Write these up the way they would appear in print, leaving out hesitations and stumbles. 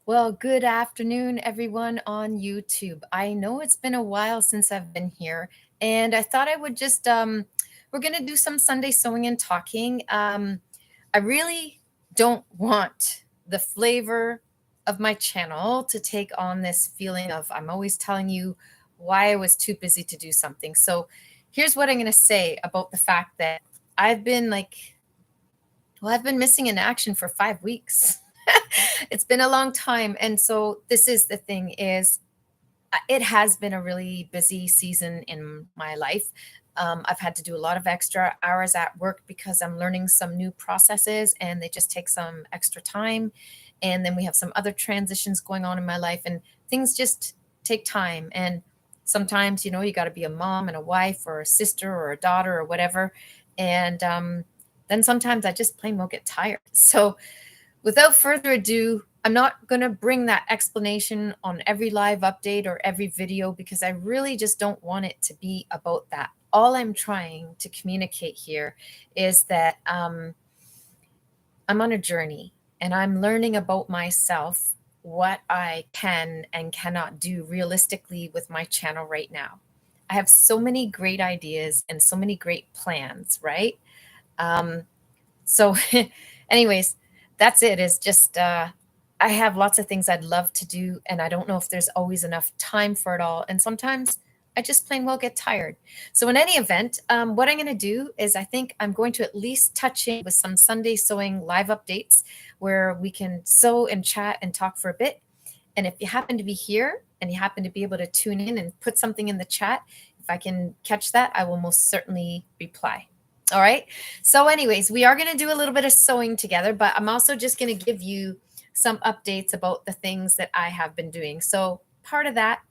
Well, good afternoon, everyone on YouTube. I know it's been a while since I've been here, and I thought I would just, we're going to do some Sunday sewing and talking. I really don't want the flavor of my channel to take on this feeling of I'm always telling you why I was too busy to do something. So here's what I'm going to say about the fact that I've been I've been missing in action for 5 weeks. It's been a long time. And so this is the thing is it has been a really busy season in my life. I've had to do a lot of extra hours at work because I'm learning some new processes and they just take some extra time. And then we have some other transitions going on in my life and things just take time. And sometimes, you got to be a mom and a wife or a sister or a daughter or whatever. And then sometimes I just plain will get tired. So without further ado, I'm not going to bring that explanation on every live update or every video because I really just don't want it to be about that. All I'm trying to communicate here is that I'm on a journey and I'm learning about myself, what I can and cannot do realistically with my channel right now. I have so many great ideas and so many great plans, right? So, anyways, that's it. Is just I have lots of things I'd love to do, and I don't know if there's always enough time for it all. And sometimes I just plain well get tired. So, in any event, what I'm going to do is I think I'm going to at least touch in with some Sunday sewing live updates where we can sew and chat and talk for a bit. And if you happen to be here and you happen to be able to tune in and put something in the chat, if I can catch that, I will most certainly reply. All right. So anyways, we are going to do a little bit of sewing together, but I'm also just going to give you some updates about the things that I have been doing. So part of that,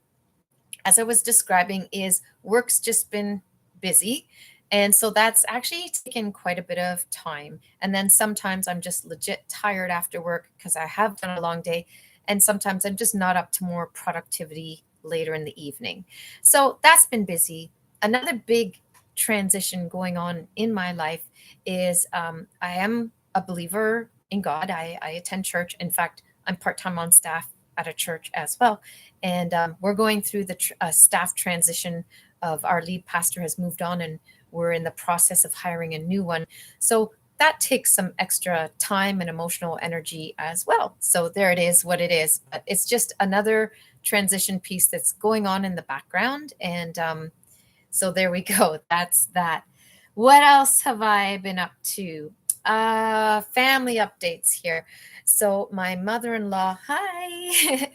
as I was describing, is work's just been busy. And so that's actually taken quite a bit of time. And then sometimes I'm just legit tired after work because I have done a long day. And sometimes I'm just not up to more productivity later in the evening. So that's been busy. Another big transition going on in my life is I am a believer in God. I attend church. In fact, I'm part-time on staff at a church as well. And we're going through the staff transition of our lead pastor has moved on and we're in the process of hiring a new one. So that takes some extra time and emotional energy as well. So there it is, what it is. But it's just another transition piece that's going on in the background. And so there we go. That's that. What else have I been up to? Family updates here. So my mother-in-law, hi,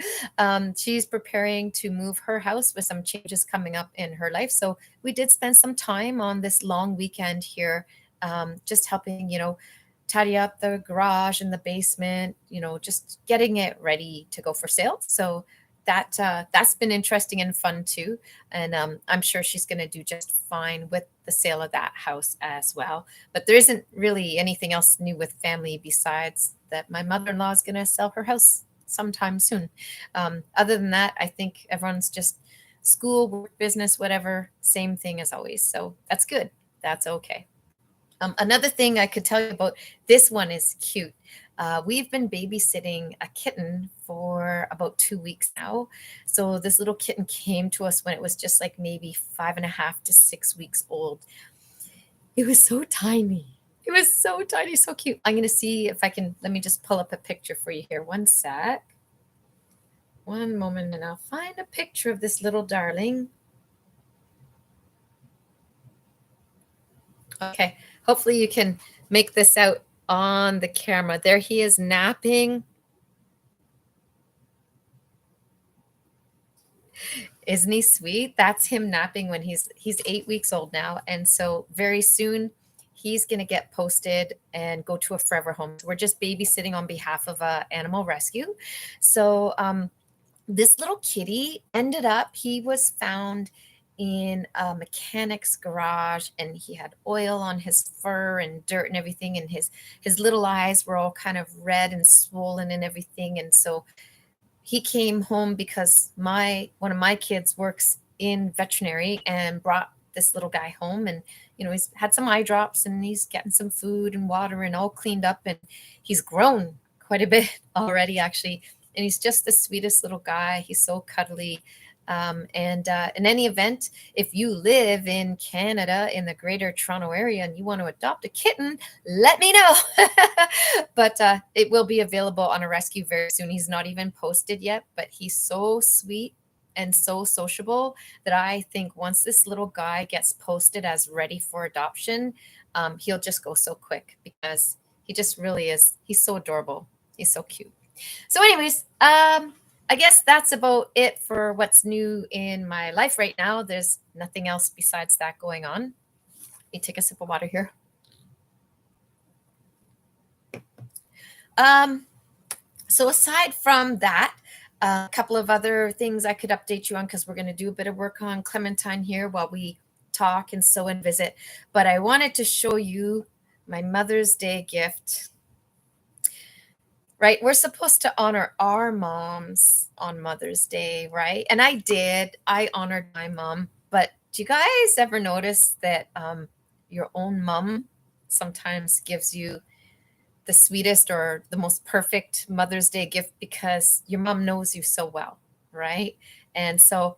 she's preparing to move her house with some changes coming up in her life. So we did spend some time on this long weekend here, just helping, tidy up the garage and the basement, just getting it ready to go for sale. So that's been interesting and fun too. And I'm sure she's going to do just fine with the sale of that house as well. But there isn't really anything else new with family besides that my mother-in-law is going to sell her house sometime soon. Other than that, I think everyone's just school, work, business, whatever, same thing as always. So that's good. That's okay. Another thing I could tell you about, this one is cute. We've been babysitting a kitten for about 2 weeks now. So this little kitten came to us when it was just like maybe 5.5 to 6 weeks old. It was so tiny. It was so tiny, so cute. I'm going to see if I can, let me just pull up a picture for you here. One sec. One moment and I'll find a picture of this little darling. Okay, hopefully you can make this out on the camera. There he is napping. Isn't he sweet? That's him napping when he's 8 weeks old now. And so very soon he's going to get posted and go to a forever home. We're just babysitting on behalf of animal rescue. So this little kitty ended up, he was found in a mechanic's garage and he had oil on his fur and dirt and everything. And his little eyes were all kind of red and swollen and everything. And so he came home because one of my kids works in veterinary and brought this little guy home. And, he's had some eye drops and he's getting some food and water and all cleaned up. And he's grown quite a bit already, actually. and he's just the sweetest little guy. He's so cuddly. And in any event, if you live in Canada, in the Greater Toronto area, and you want to adopt a kitten, let me know. But it will be available on a rescue very soon. He's not even posted yet, but he's so sweet and so sociable that I think once this little guy gets posted as ready for adoption, he'll just go so quick because he just really is. He's so adorable. He's so cute. So anyways, I guess that's about it for what's new in my life right now. There's nothing else besides that going on. Let me take a sip of water here. So aside from that, a couple of other things I could update you on because we're going to do a bit of work on Clementine here while we talk and sew and visit. But I wanted to show you my Mother's Day gift. Right? We're supposed to honor our moms on Mother's Day, right? And I did. I honored my mom. But do you guys ever notice that your own mom sometimes gives you the sweetest or the most perfect Mother's Day gift because your mom knows you so well, right? And so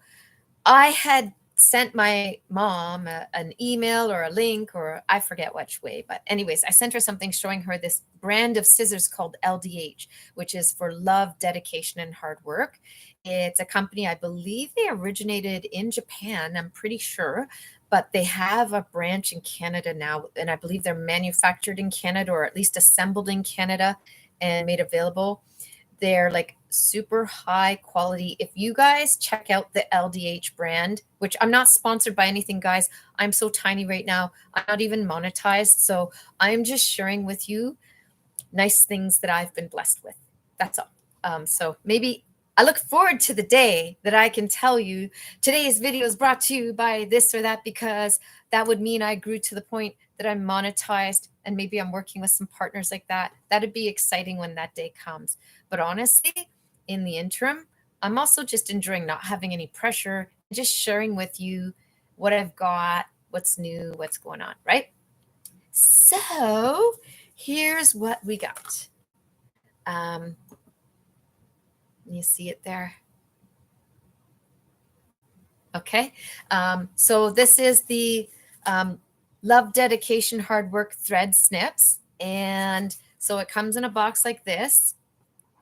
I had sent my mom an email or a link, or I forget which way, but anyways, I sent her something showing her this brand of scissors called LDH, which is for love, dedication, and hard work. It's a company, I believe they originated in Japan, I'm pretty sure, but they have a branch in Canada now, and I believe they're manufactured in Canada or at least assembled in Canada and made available. They're like super high quality. If you guys check out the LDH brand, which I'm not sponsored by anything, guys, I'm so tiny right now. I'm not even monetized. So I'm just sharing with you nice things that I've been blessed with. That's all. So maybe I look forward to the day that I can tell you today's video is brought to you by this or that, because that would mean I grew to the point that I'm monetized and maybe I'm working with some partners like that. That'd be exciting when that day comes. But honestly, in the interim, I'm also just enjoying not having any pressure, just sharing with you what I've got, what's new, what's going on, right? So here's what we got. You see it there? Okay. So this is the Love, Dedication, Hard Work Thread Snips. And so it comes in a box like this.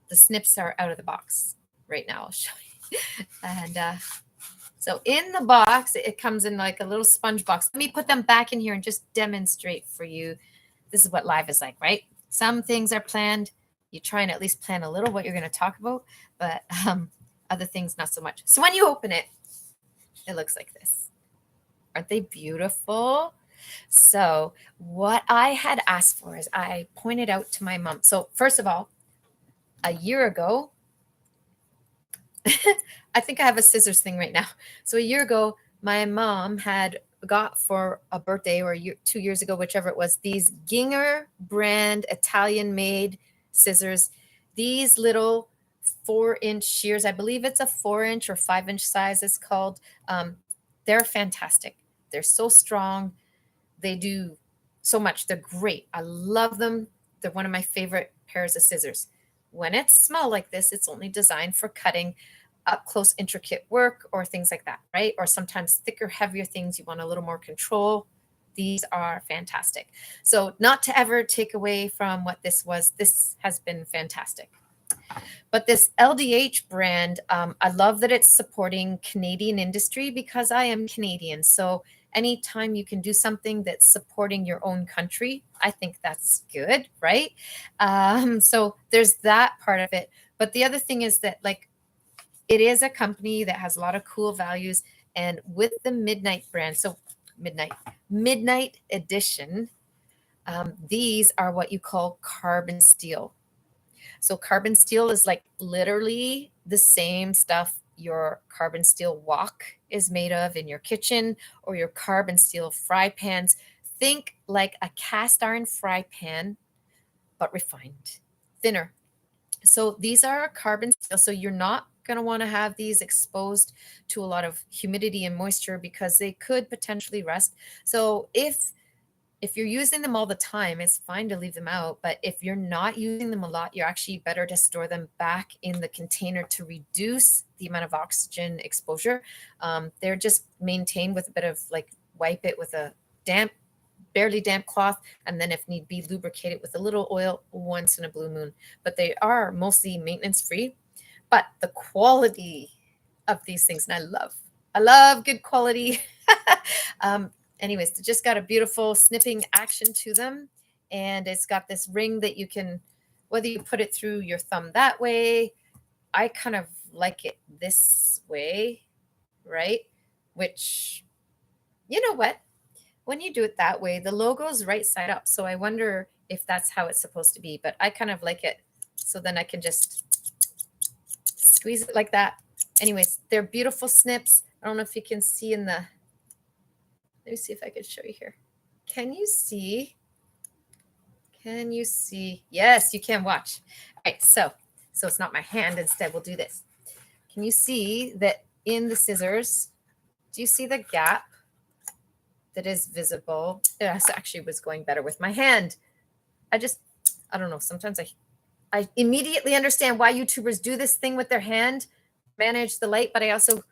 The snips are out of the box right now. I'll show you. And so in the box, it comes in like a little sponge box. Let me put them back in here and just demonstrate for you. This is what live is like, right? Some things are planned. You try and at least plan a little what you're going to talk about, but other things not so much. So when you open it, it looks like this. Aren't they beautiful? So what I had asked for is I pointed out to my mom. So first of all, a year ago, I think I have a scissors thing right now. So a year ago, my mom had got for a birthday, or 2 years ago, whichever it was, these Ginger brand Italian made scissors. These little 4-inch shears, I believe it's a 4-inch or 5-inch size it's called. They're fantastic. They're so strong. They do so much. They're great. I love them. They're one of my favorite pairs of scissors. When it's small like this, it's only designed for cutting up close, intricate work or things like that, right? Or sometimes thicker, heavier things, you want a little more control. These are fantastic. So not to ever take away from what this was, this has been fantastic. But this LDH brand, I love that it's supporting Canadian industry because I am Canadian. So anytime you can do something that's supporting your own country, I think that's good, right? So there's that part of it. But the other thing is that, like, it is a company that has a lot of cool values. And with the Midnight brand, so Midnight Edition, these are what you call carbon steel. So carbon steel is like literally the same stuff your carbon steel wok is made of in your kitchen, or your carbon steel fry pans. Think like a cast iron fry pan, but refined, thinner. So these are carbon steel. So you're not going to want to have these exposed to a lot of humidity and moisture because they could potentially rust. So if if you're using them all the time, it's fine to leave them out. But if you're not using them a lot, you're actually better to store them back in the container to reduce the amount of oxygen exposure. They're just maintained with a bit of like wipe it with a barely damp cloth, and then if need be, lubricate it with a little oil once in a blue moon. But they are mostly maintenance free. But the quality of these things, and I love good quality. Anyways, they just got a beautiful snipping action to them. And it's got this ring that you can, whether you put it through your thumb that way, I kind of like it this way, right? Which, you know what? When you do it that way, the logo's right side up. So I wonder if that's how it's supposed to be, but I kind of like it. So then I can just squeeze it like that. Anyways, they're beautiful snips. I don't know if you can see in the, let me see if I can show you here. Can you see? Can you see? Yes, you can. Watch. All right, so it's not my hand. Instead, we'll do this. Can you see that in the scissors? Do you see the gap that is visible? It actually was going better with my hand. I don't know. Sometimes I immediately understand why YouTubers do this thing with their hand, manage the light, but I also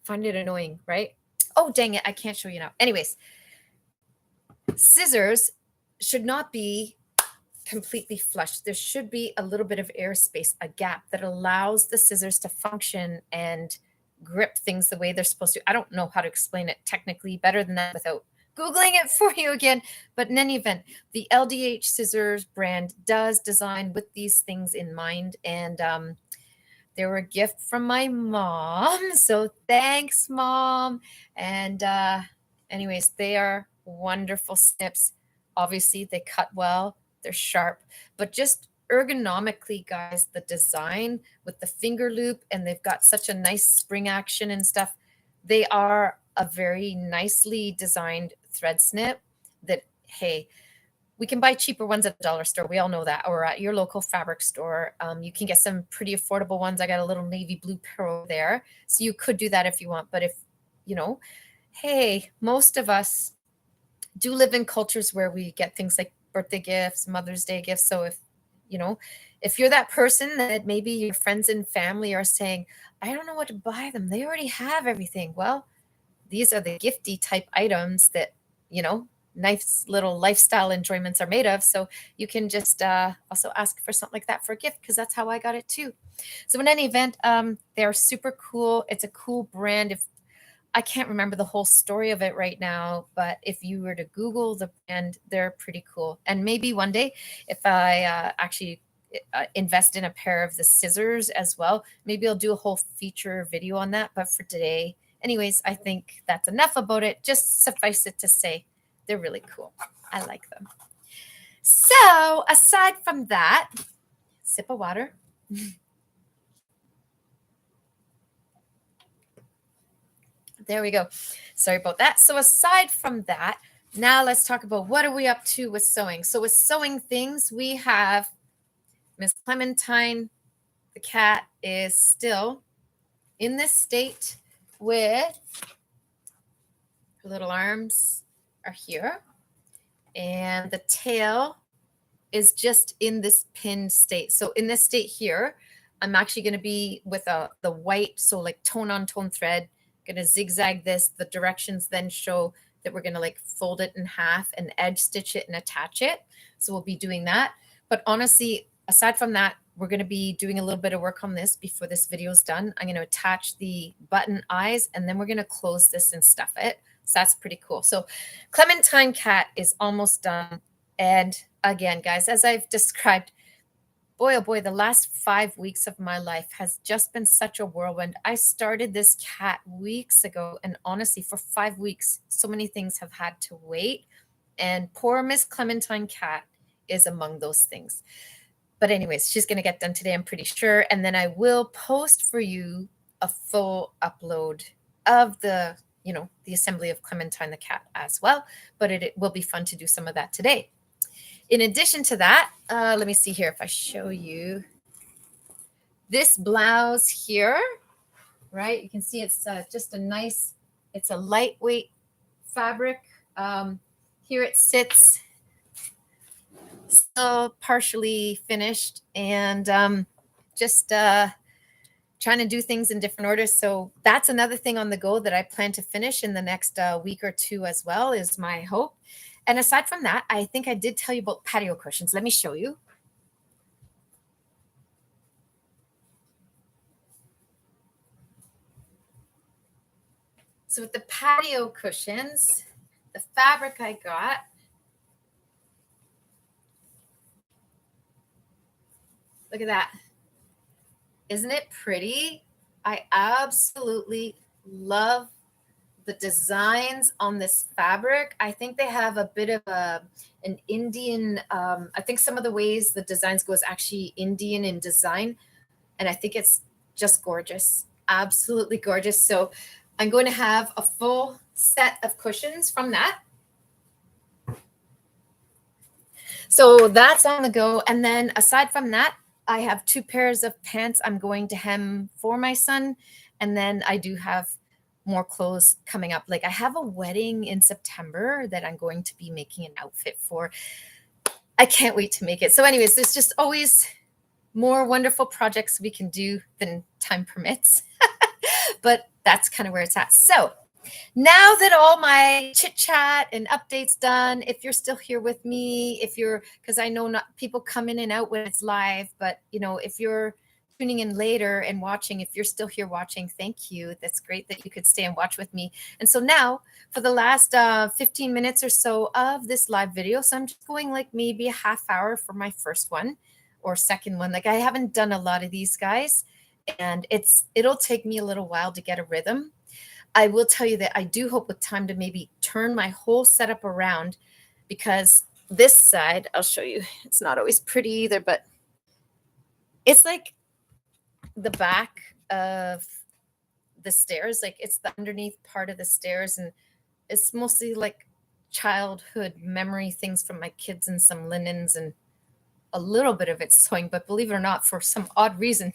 find it annoying, right? Oh, dang it. I can't show you now. Anyways, scissors should not be completely flush. There should be a little bit of airspace, a gap that allows the scissors to function and grip things the way they're supposed to. I don't know how to explain it technically better than that without Googling it for you again. But in any event, the LDH scissors brand does design with these things in mind. And they were a gift from my mom. So thanks, Mom. And anyways, they are wonderful snips. Obviously, they cut well. They're sharp, but just ergonomically, guys, the design with the finger loop, and they've got such a nice spring action and stuff. They are a very nicely designed thread snip that, hey, we can buy cheaper ones at the dollar store. We all know that, or at your local fabric store. You can get some pretty affordable ones. I got a little navy blue pair there. So you could do that if you want. But if, hey, most of us do live in cultures where we get things like birthday gifts, Mother's Day gifts. So if you're that person that maybe your friends and family are saying, I don't know what to buy them, they already have everything. Well, these are the gifty type items that, nice little lifestyle enjoyments are made of. So you can just also ask for something like that for a gift, because that's how I got it too. So in any event, they're super cool. It's a cool brand. If I can't remember the whole story of it right now, but if you were to Google the brand, they're pretty cool. And maybe one day, if I actually invest in a pair of the scissors as well, maybe I'll do a whole feature video on that. But for today, anyways, I think that's enough about it. Just suffice it to say, they're really cool. I like them. So aside from that, sip of water. There we go. Sorry about that. So aside from that, now let's talk about what are we up to with sewing. So with sewing things, we have Miss Clementine. The cat is still in this state with her little arms are here. And the tail is just in this pinned state. So in this state here, I'm actually going to be with the white, so like tone on tone thread, going to zigzag this. The directions then show that we're going to like fold it in half and edge stitch it and attach it. So we'll be doing that. But honestly, aside from that, we're going to be doing a little bit of work on this before this video is done. I'm going to attach the button eyes, and then we're going to close this and stuff it. So that's pretty cool. So Clementine cat is almost done. And again, guys, as I've described, boy, oh boy, the last 5 weeks of my life has just been such a whirlwind. I started this cat weeks ago, and honestly, for 5 weeks, so many things have had to wait. And poor Miss Clementine cat is among those things. But anyways, she's going to get done today, I'm pretty sure. And then I will post for you a full upload of the assembly of Clementine the cat as well. But it will be fun to do some of that today. In addition to that, let me see here if I show you this blouse here, right? You can see it's just a nice, it's a lightweight fabric. here it sits, still partially finished, and just trying to do things in different orders. So that's another thing on the go that I plan to finish in the next week or two as well, is my hope. And aside from that, I think I did tell you about patio cushions. Let me show you. So with the patio cushions, the fabric I got, look at that. Isn't it pretty? I absolutely love the designs on this fabric. I think they have a bit of an Indian, I think some of the ways the designs go is actually Indian in design. And I think it's just gorgeous, absolutely gorgeous. So I'm going to have a full set of cushions from that. So that's on the go. And then aside from that, I have 2 pairs of pants I'm going to hem for my son. And then I do have more clothes coming up. Like I have a wedding in September that I'm going to be making an outfit for. I can't wait to make it. So anyways, there's just always more wonderful projects we can do than time permits. But that's kind of where it's at. So now that all my chit chat and updates done, if you're still here with me, because I know not people come in and out when it's live, but if you're tuning in later and watching, if you're still here watching, thank you. That's great that you could stay and watch with me. And so now for the last 15 minutes or so of this live video, so I'm just going like maybe a half hour for my first one or second one. Like I haven't done a lot of these guys, and it'll take me a little while to get a rhythm. I will tell you that I do hope with time to maybe turn my whole setup around, because this side, I'll show you, it's not always pretty either, but it's like the back of the stairs. Like it's the underneath part of the stairs, and it's mostly like childhood memory things from my kids and some linens and a little bit of it's sewing. But believe it or not, for some odd reason,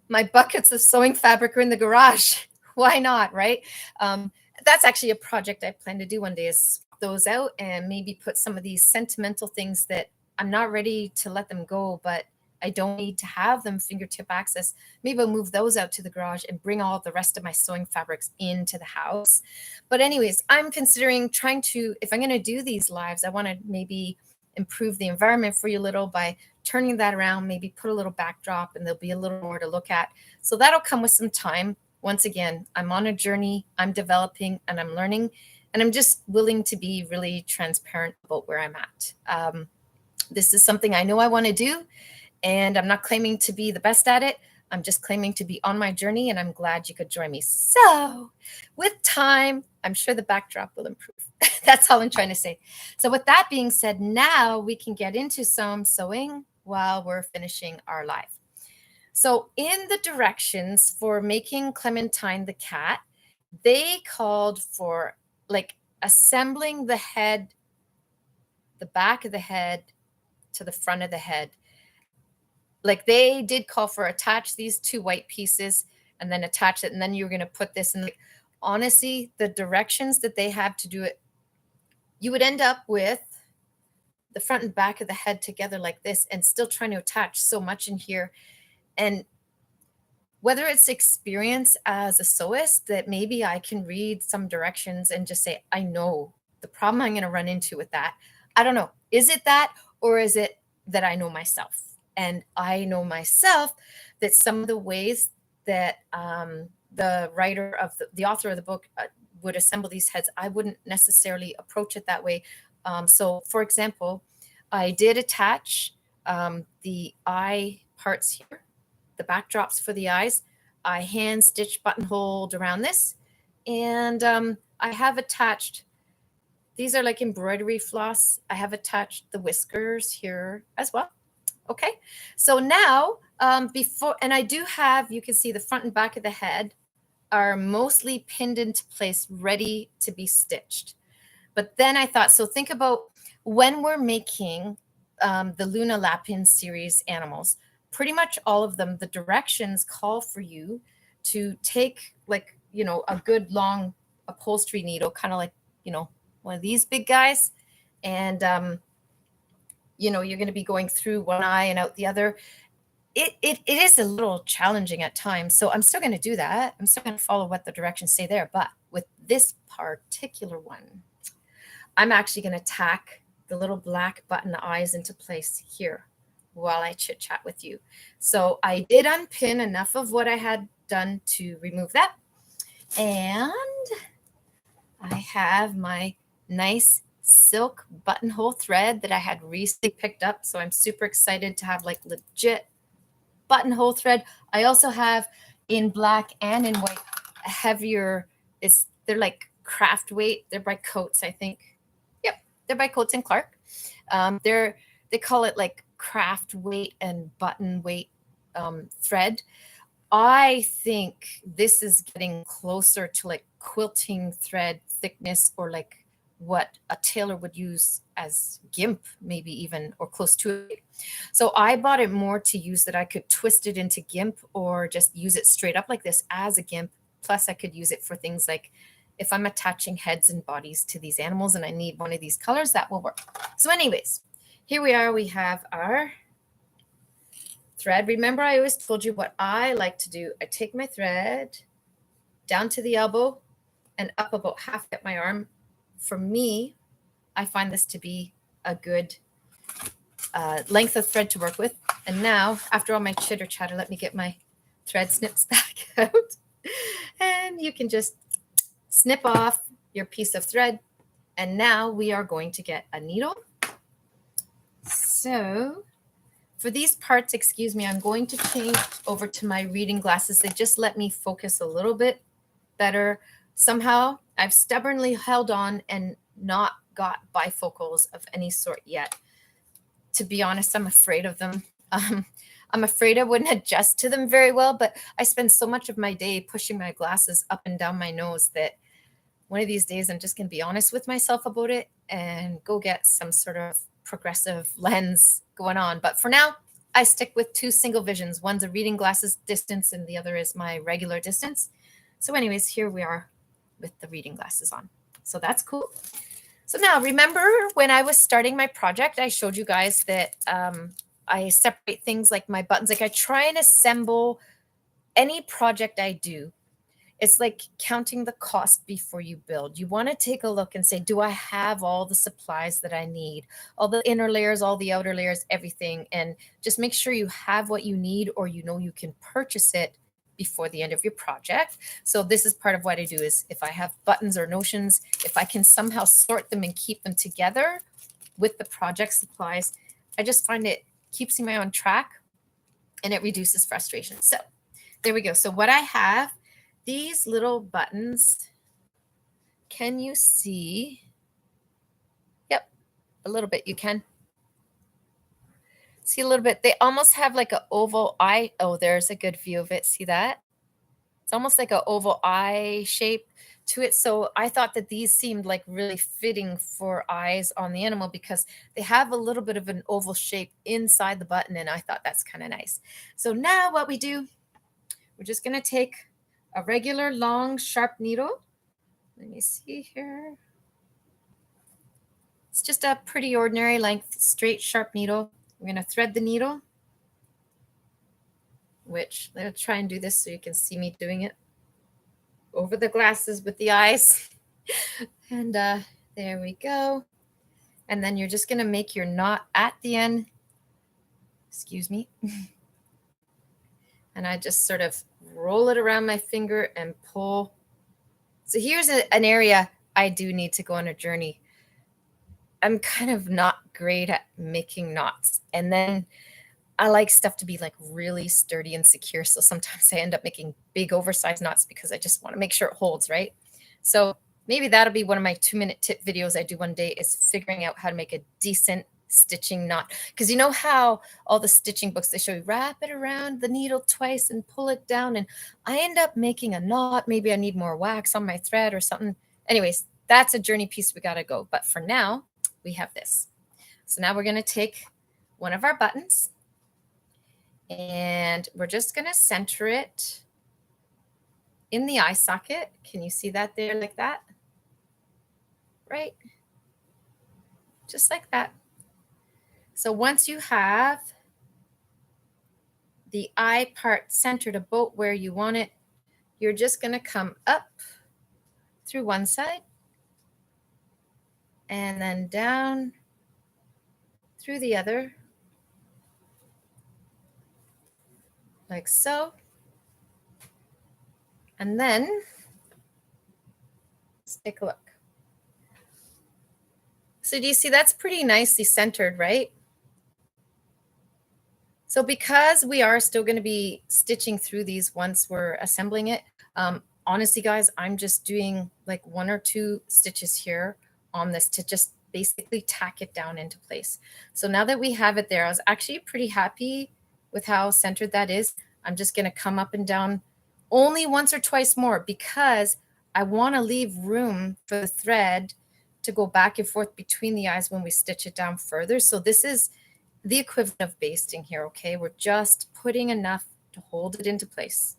my buckets of sewing fabric are in the garage. Why not, right? That's actually a project I plan to do one day, is swap those out and maybe put some of these sentimental things that I'm not ready to let them go, but I don't need to have them fingertip access. Maybe I'll move those out to the garage and bring all the rest of my sewing fabrics into the house. But anyways, I'm considering trying to, if I'm going to do these lives, I want to maybe improve the environment for you a little by turning that around, maybe put a little backdrop, and there'll be a little more to look at. So that'll come with some time. Once again, I'm on a journey, I'm developing and I'm learning, and I'm just willing to be really transparent about where I'm at. This is something I know I want to do, and I'm not claiming to be the best at it. I'm just claiming to be on my journey, and I'm glad you could join me. So with time, I'm sure the backdrop will improve. That's all I'm trying to say. So with that being said, now we can get into some sewing while we're finishing our live. So in the directions for making Clementine the cat, they called for like assembling the head, the back of the head to the front of the head. Like they did call for attach these 2 white pieces and then attach it. And then you're going to put this in. Like, honestly, the directions that they have to do it, you would end up with the front and back of the head together like this and still trying to attach so much in here. And whether it's experience as a sewist that maybe I can read some directions and just say, I know the problem I'm going to run into with that. I don't know. Is it that, or is it that I know myself? And I know myself that some of the ways that the writer of the author of the book would assemble these heads, I wouldn't necessarily approach it that way. So for example, I did attach the eye parts here, the backdrops for the eyes. I hand stitched buttonholed around this, and I have attached, these are like embroidery floss. I have attached the whiskers here as well. Okay, so now before, and I do have, you can see the front and back of the head are mostly pinned into place, ready to be stitched. But then I thought, so think about when we're making the Luna Lapin series animals, pretty much all of them, the directions call for you to take like, a good long upholstery needle, kind of like, one of these big guys, and you know, you're going to be going through one eye and out the other. It is a little challenging at times. So I'm still going to do that. I'm still going to follow what the directions say there. But with this particular one, I'm actually going to tack the little black button eyes into place here while I chit chat with you. So I did unpin enough of what I had done to remove that. And I have my nice silk buttonhole thread that I had recently picked up. So I'm super excited to have like legit buttonhole thread. I also have in black and in white a heavier, they're like craft weight. They're by Coats, I think. Yep, they're by Coats and Clark. They call it like craft weight and button weight thread. I think this is getting closer to like quilting thread thickness, or like what a tailor would use as gimp, maybe even, or close to it. So I bought it more to use that I could twist it into gimp or just use it straight up like this as a gimp. Plus I could use it for things like if I'm attaching heads and bodies to these animals and I need one of these colors, that will work. So anyways, here we are. We have our thread. Remember, I always told you what I like to do. I take my thread down to the elbow and up about half at my arm. For me, I find this to be a good length of thread to work with. And now, after all my chitter chatter, let me get my thread snips back out. And you can just snip off your piece of thread. And now we are going to get a needle. So for these parts, excuse me, I'm going to change over to my reading glasses. They just let me focus a little bit better. Somehow I've stubbornly held on and not got bifocals of any sort yet. To be honest, I'm afraid of them. I'm afraid I wouldn't adjust to them very well, but I spend so much of my day pushing my glasses up and down my nose that one of these days I'm just going to be honest with myself about it and go get some sort of progressive lens going on. But for now, I stick with two single visions. One's a reading glasses distance and the other is my regular distance. So anyways, here we are with the reading glasses on. So that's cool. So now remember when I was starting my project, I showed you guys that I separate things like my buttons. Like I try and assemble any project I do. It's like counting the cost before you build. You want to take a look and say, do I have all the supplies that I need? All the inner layers, all the outer layers, everything. And just make sure you have what you need, or you know you can purchase it before the end of your project. So this is part of what I do is if I have buttons or notions, if I can somehow sort them and keep them together with the project supplies, I just find it keeps me on track and it reduces frustration. So there we go. So what I have, these little buttons, can you see? Yep, a little bit you can. See a little bit. They almost have like an oval eye. Oh, there's a good view of it. See that? It's almost like an oval eye shape to it. So I thought that these seemed like really fitting for eyes on the animal because they have a little bit of an oval shape inside the button. And I thought that's kind of nice. So now what we do, we're just going to take a regular long sharp needle. Let me see here. It's just a pretty ordinary length, straight sharp needle. I'm going to thread the needle, which let's try and do this so you can see me doing it over the glasses with the eyes. And there we go. And then you're just going to make your knot at the end. Excuse me. And I just sort of roll it around my finger and pull. So here's an area I do need to go on a journey. I'm kind of not great at making knots. And then I like stuff to be like really sturdy and secure. So sometimes I end up making big oversized knots because I just want to make sure it holds, right? So maybe that'll be one of my 2-minute tip videos I do one day, is figuring out how to make a decent stitching knot. Because you know how all the stitching books, they show you wrap it around the needle twice and pull it down. And I end up making a knot. Maybe I need more wax on my thread or something. Anyways, that's a journey piece we got to go. But for now, we have this. So now we're going to take one of our buttons and we're just going to center it in the eye socket. Can you see that there like that? Right? just like that. So once you have the eye part centered about where you want it, you're just going to come up through one side and then down through the other, like so. And then let's take a look. So do you see that's pretty nicely centered, right? So because we are still going to be stitching through these once we're assembling it, honestly, guys, I'm just doing like 1 or 2 stitches here on this to just basically tack it down into place. So now that we have it there, I was actually pretty happy with how centered that is. I'm just going to come up and down only once or twice more because I want to leave room for the thread to go back and forth between the eyes when we stitch it down further. So this is the equivalent of basting here, okay? We're just putting enough to hold it into place.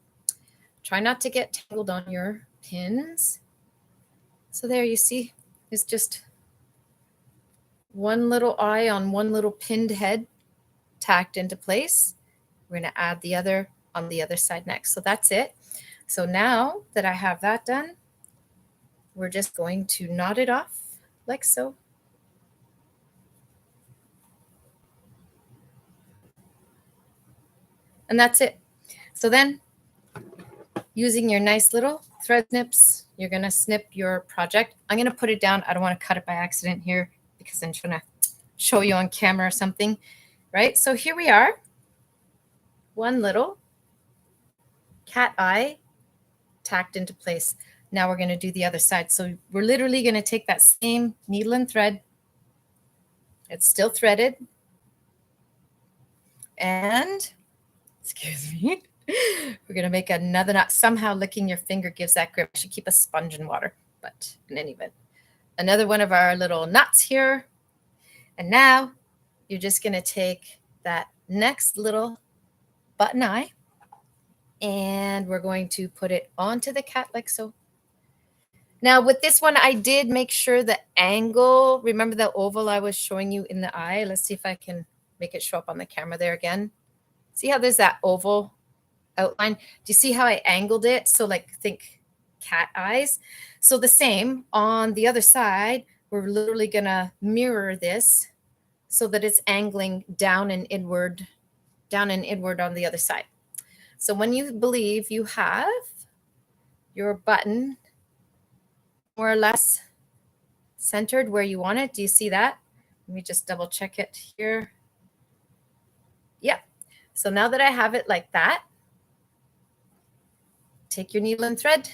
Try not to get tangled on your pins. So there you see, it's just one little eye on one little pinned head tacked into place. We're going to add the other on the other side next. So that's it. So now that I have that done, we're just going to knot it off like so. And that's it. So then using your nice little thread snips, you're going to snip your project. I'm going to put it down. I don't want to cut it by accident here because I'm trying to show you on camera or something, right? So here we are, one little cat eye tacked into place. Now we're going to do the other side. So we're literally going to take that same needle and thread. It's still threaded. And, excuse me, we're going to make another knot. Somehow licking your finger gives that grip. I should keep a sponge in water, but in any event. Another one of our little knots here. And now you're just going to take that next little button eye and we're going to put it onto the cat like so. Now with this one, I did make sure the angle, remember the oval I was showing you in the eye? Let's see if I can make it show up on the camera there again. See how there's that oval outline? Do you see how I angled it? So like think cat eyes. So the same on the other side, we're literally gonna mirror this so that it's angling down and inward on the other side. So when you believe you have your button more or less centered where you want it, do you see that? Let me just double check it here. Yep. So now that I have it like that, take your needle and thread.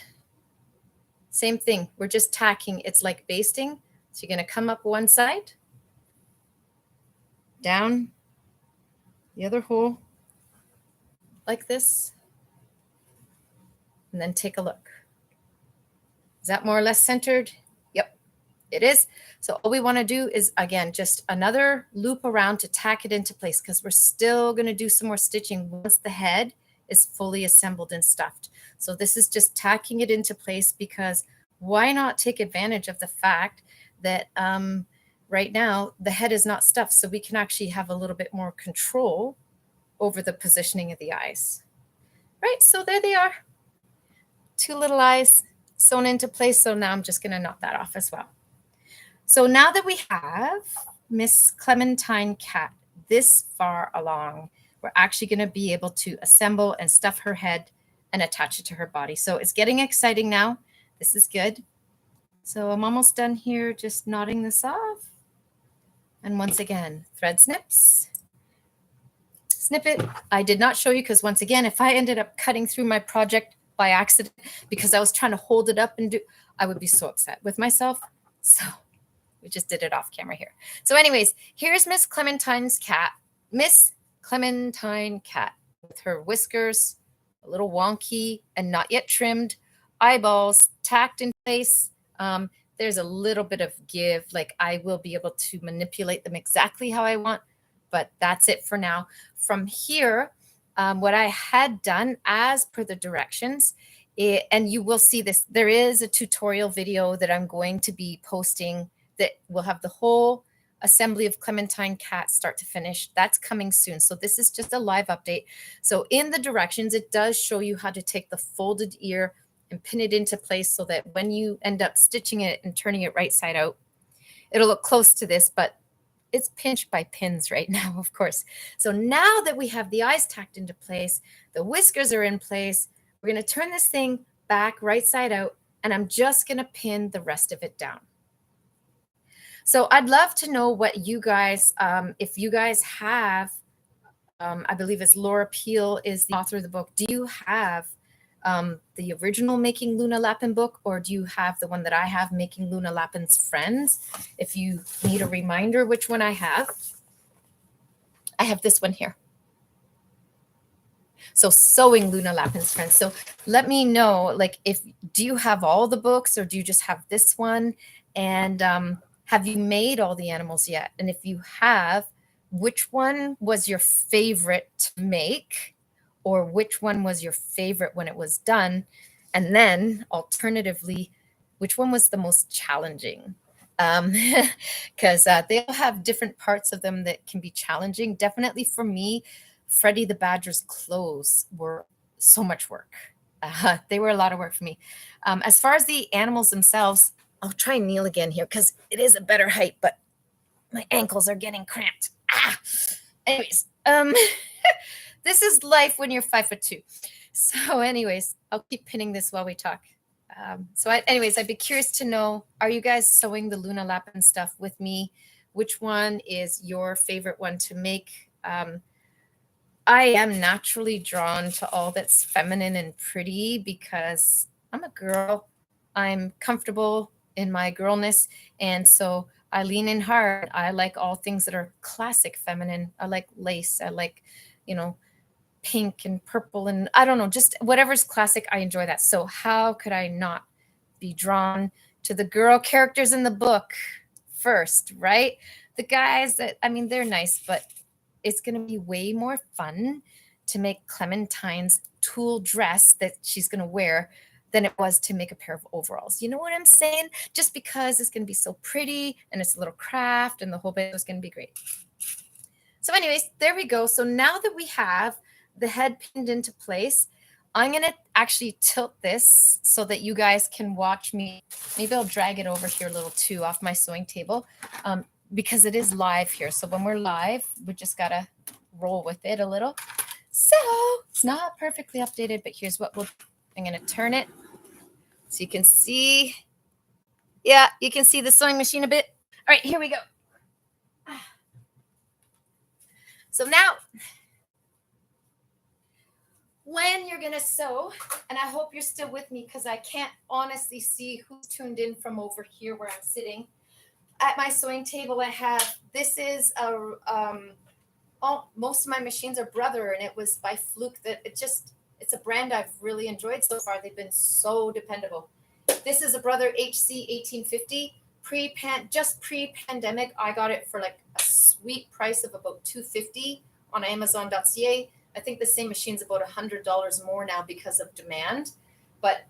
Same thing. We're just tacking. It's like basting. So you're going to come up one side, down the other hole like this, and then take a look. Is that more or less centered? Yep, it is. So all we want to do is, again, just another loop around to tack it into place because we're still going to do some more stitching once the head is fully assembled and stuffed. So this is just tacking it into place because why not take advantage of the fact that right now the head is not stuffed, so we can actually have a little bit more control over the positioning of the eyes. Right, so there they are. 2 little eyes sewn into place. So now I'm just going to knot that off as well. So now that we have Miss Clementine cat this far along, we're actually going to be able to assemble and stuff her head and attach it to her body. So it's getting exciting now. This is good. So I'm almost done here, just knotting this off. And once again, thread snips. Snip it. I did not show you because once again, if I ended up cutting through my project by accident because I was trying to hold it up and do, I would be so upset with myself. So we just did it off camera here. So anyways, here's Miss Clementine's cat. Miss Clementine cat with her whiskers, a little wonky and not yet trimmed, eyeballs tacked in place. There's a little bit of give, like I will be able to manipulate them exactly how I want, but that's it for now. From here, what I had done as per the directions, and you will see this, there is a tutorial video that I'm going to be posting that will have the whole assembly of Clementine cat start to finish. That's coming soon. So this is just a live update. So in the directions, it does show you how to take the folded ear and pin it into place so that when you end up stitching it and turning it right side out, it'll look close to this, but it's pinched by pins right now, of course. So now that we have the eyes tacked into place, the whiskers are in place, we're going to turn this thing back right side out, and I'm just going to pin the rest of it down. So I'd love to know what you guys, if you guys have, I believe it's Laura Peel is the author of the book. Do you have the original Making Luna Lapin book, or do you have the one that I have, Making Luna Lapin's Friends? If you need a reminder which one I have this one here. So Sewing Luna Lapin's Friends. So let me know, like, do you have all the books, or do you just have this one? And have you made all the animals yet? And if you have, which one was your favorite to make, or which one was your favorite when it was done? And then alternatively, which one was the most challenging? Because they all have different parts of them that can be challenging. Definitely for me, Freddie the Badger's clothes were so much work. They were a lot of work for me. As far as the animals themselves, I'll try and kneel again here because it is a better height, but my ankles are getting cramped. Anyways, this is life when you're 5'2". So anyways, I'll keep pinning this while we talk. Anyways, I'd be curious to know, are you guys sewing the Luna Lapin stuff with me? Which one is your favorite one to make? I am naturally drawn to all that's feminine and pretty because I'm a girl. I'm comfortable in my girlness. And so I lean in hard. I like all things that are classic feminine. I like lace. I like, pink and purple and I don't know, just whatever's classic. I enjoy that. So how could I not be drawn to the girl characters in the book first, right? The guys they're nice, but it's going to be way more fun to make Clementine's tulle dress that she's going to wear than it was to make a pair of overalls. You know what I'm saying? Just because it's going to be so pretty and it's a little craft and the whole bit is going to be great. So anyways, there we go. So now that we have the head pinned into place, I'm going to actually tilt this so that you guys can watch me. Maybe I'll drag it over here a little too off my sewing table because it is live here. So when we're live, we just got to roll with it a little. So it's not perfectly updated, but here's what I'm going to turn it so you can see. Yeah, you can see the sewing machine a bit. All right, here we go. So now, when you're going to sew, and I hope you're still with me because I can't honestly see who's tuned in from over here where I'm sitting. At my sewing table, I have, this is most of my machines are Brother, and it was by fluke that it's a brand I've really enjoyed so far. They've been so dependable. This is a Brother HC 1850. Just pre-pandemic, I got it for like a sweet price of about $250 on Amazon.ca. I think the same machine's about $100 more now because of demand. But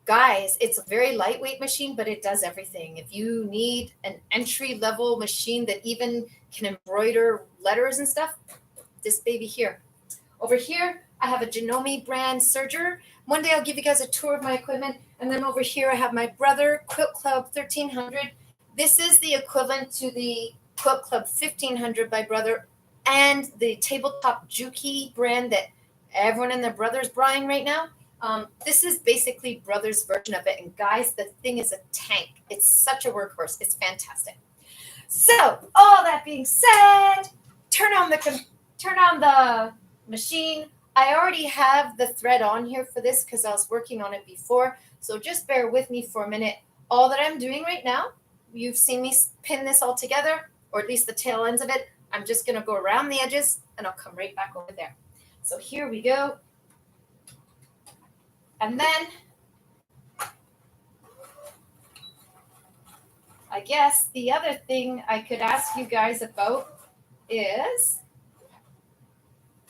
guys, it's a very lightweight machine, but it does everything. If you need an entry-level machine that even can embroider letters and stuff, this baby here. Over here, I have a Janome brand serger. One day I'll give you guys a tour of my equipment. And then over here, I have my Brother Quilt Club 1300. This is the equivalent to the Quilt Club 1500 by Brother and the tabletop Juki brand that everyone and their brother's buying right now. This is basically Brother's version of it. And guys, the thing is a tank. It's such a workhorse. It's fantastic. So all that being said, turn on the machine. I already have the thread on here for this because I was working on it before. So just bear with me for a minute. All that I'm doing right now, you've seen me pin this all together, or at least the tail ends of it. I'm just going to go around the edges and I'll come right back over there. So here we go. And then I guess the other thing I could ask you guys about is,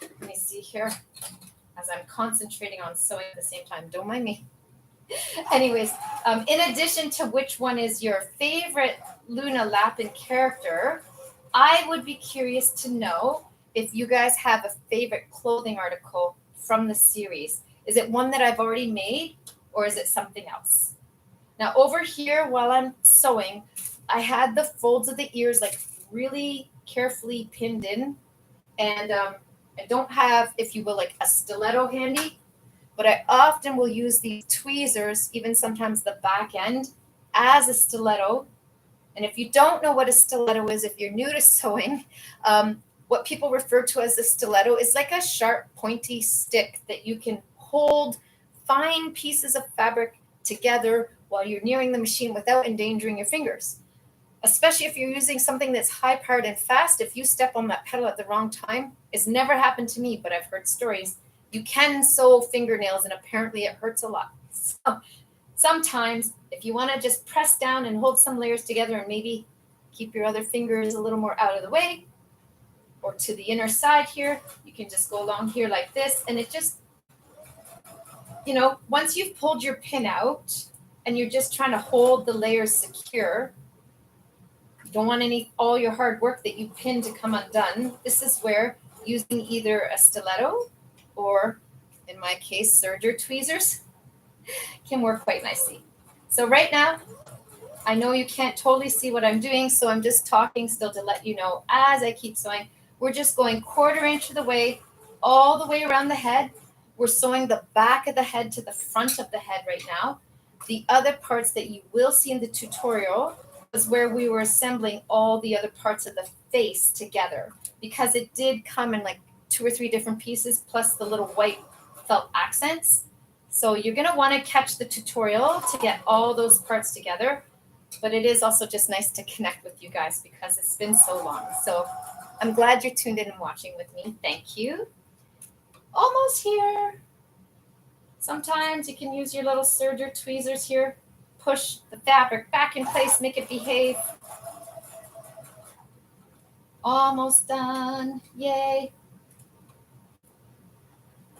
let me see here, as I'm concentrating on sewing at the same time. Don't mind me. Anyways, in addition to which one is your favorite Luna Lapin character, I would be curious to know if you guys have a favorite clothing article from the series. Is it one that I've already made, or is it something else? Now over here, while I'm sewing, I had the folds of the ears like really carefully pinned in, and I don't have, if you will, like a stiletto handy, but I often will use these tweezers, even sometimes the back end, as a stiletto. And if you don't know what a stiletto is, if you're new to sewing, what people refer to as a stiletto is like a sharp, pointy stick that you can hold fine pieces of fabric together while you're nearing the machine without endangering your fingers. Especially if you're using something that's high powered and fast, if you step on that pedal at the wrong time, it's never happened to me, but I've heard stories. You can sew fingernails, and apparently it hurts a lot. So sometimes, if you want to just press down and hold some layers together and maybe keep your other fingers a little more out of the way or to the inner side here, you can just go along here like this. And it just, once you've pulled your pin out and you're just trying to hold the layers secure, you don't want all your hard work that you pinned to come undone. This is where using either a stiletto or, in my case, serger tweezers can work quite nicely. So right now, I know you can't totally see what I'm doing, so I'm just talking still to let you know as I keep sewing. We're just going 1/4 inch of the way, all the way around the head. We're sewing the back of the head to the front of the head right now. The other parts that you will see in the tutorial was where we were assembling all the other parts of the face together, because it did come in like 2 or 3 different pieces, plus the little white felt accents. So you're going to want to catch the tutorial to get all those parts together. But it is also just nice to connect with you guys because it's been so long. So I'm glad you're tuned in and watching with me. Thank you. Almost here. Sometimes you can use your little serger tweezers here. Push the fabric back in place, make it behave. Almost done. Yay.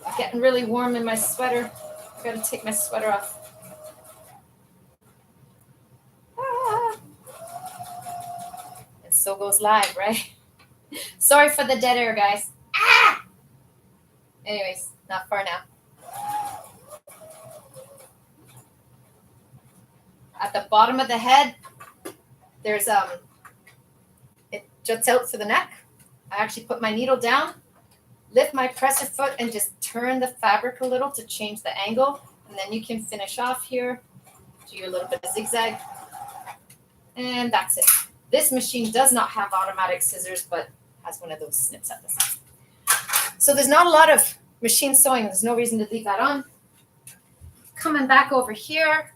It's getting really warm in my sweater. I've got to take my sweater off. And so goes live, right? Sorry for the dead air, guys. Anyways, not far now. At the bottom of the head, there's it juts out to the neck. I actually put my needle down, lift my presser foot, and just turn the fabric a little to change the angle. And then you can finish off here, do your little bit of zigzag. And that's it. This machine does not have automatic scissors, but has one of those snips at the side. So there's not a lot of machine sewing. There's no reason to leave that on. Coming back over here.